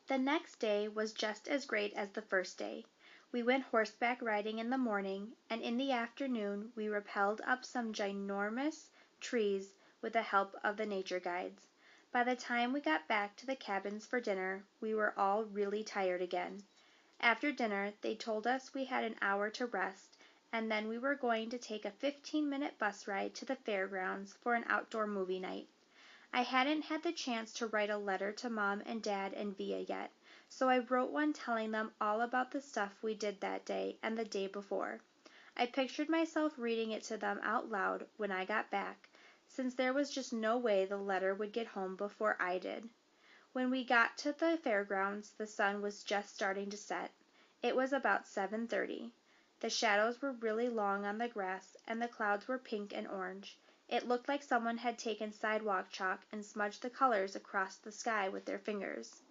The next day was just as great as the first day. We went horseback riding in the morning, and in the afternoon we rappelled up some ginormous trees with the help of the nature guides. By the time we got back to the cabins for dinner, we were all really tired again. After dinner they told us we had an hour to rest, and then we were going to take a 15-minute bus ride to the Fairgrounds for an outdoor movie night. I hadn't had the chance to write a letter to Mom and Dad and Via yet, so I wrote one telling them all about the stuff we did that day and the day before. I pictured myself reading it to them out loud when I got back, since there was just no way the letter would get home before I did. When we got to the fairgrounds, the sun was just starting to set. It was about 7:30. The shadows were really long on the grass, and the clouds were pink and orange. It looked like someone had taken sidewalk chalk and smudged the colors across the sky with their fingers.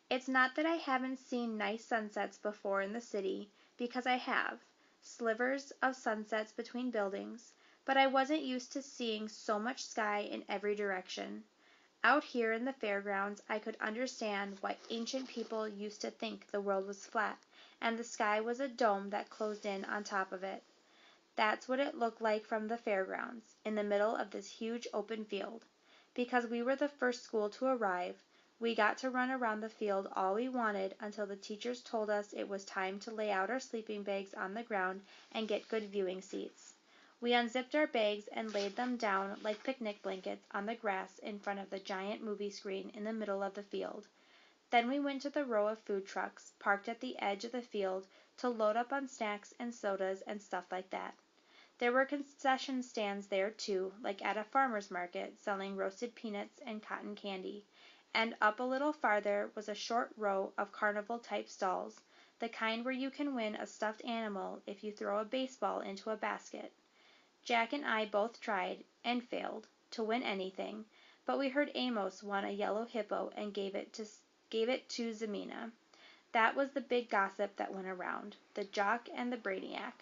It's not that I haven't seen nice sunsets before in the city, because I have, slivers of sunsets between buildings, but I wasn't used to seeing so much sky in every direction. Out here in the fairgrounds I could understand why ancient people used to think the world was flat, and the sky was a dome that closed in on top of it. That's what it looked like from the fairgrounds, in the middle of this huge open field. Because we were the first school to arrive, we got to run around the field all we wanted until the teachers told us it was time to lay out our sleeping bags on the ground and get good viewing seats. We unzipped our bags and laid them down like picnic blankets on the grass in front of the giant movie screen in the middle of the field. Then we went to the row of food trucks parked at the edge of the field to load up on snacks and sodas and stuff like that. There were concession stands there, too, like at a farmer's market, selling roasted peanuts and cotton candy, and up a little farther was a short row of carnival-type stalls, the kind where you can win a stuffed animal if you throw a baseball into a basket. Jack and I both tried, and failed, to win anything, but we heard Amos won a yellow hippo and gave it to Zemina. That was the big gossip that went around, the jock and the brainiac.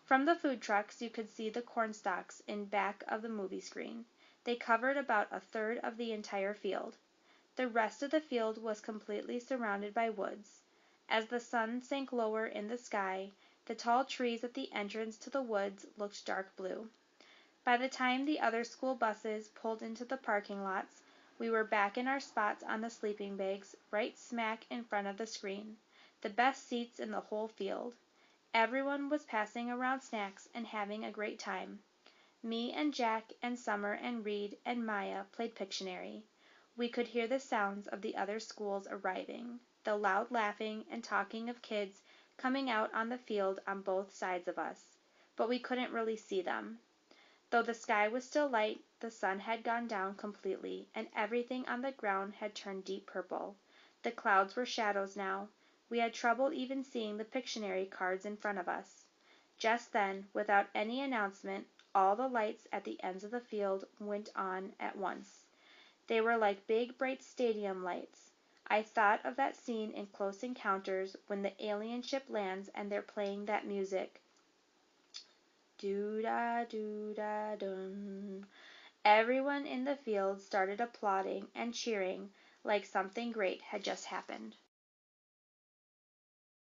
From the food trucks you could see the cornstalks in back of the movie screen. They covered about a third of the entire field. The rest of the field was completely surrounded by woods. As the sun sank lower in the sky, the tall trees at the entrance to the woods looked dark blue. By the time the other school buses pulled into the parking lots, we were back in our spots on the sleeping bags, right smack in front of the screen, the best seats in the whole field. Everyone was passing around snacks and having a great time. Me and Jack and Summer and Reed and Maya played Pictionary. We could hear the sounds of the other schools arriving, the loud laughing and talking of kids coming out on the field on both sides of us, but we couldn't really see them. Though the sky was still light, the sun had gone down completely, and everything on the ground had turned deep purple. The clouds were shadows now. We had trouble even seeing the Pictionary cards in front of us. Just then, without any announcement, all the lights at the ends of the field went on at once. They were like big, bright stadium lights. I thought of that scene in Close Encounters when the alien ship lands and they're playing that music. Do-da-do-da-dum. Everyone in the field started applauding and cheering like something great had just happened.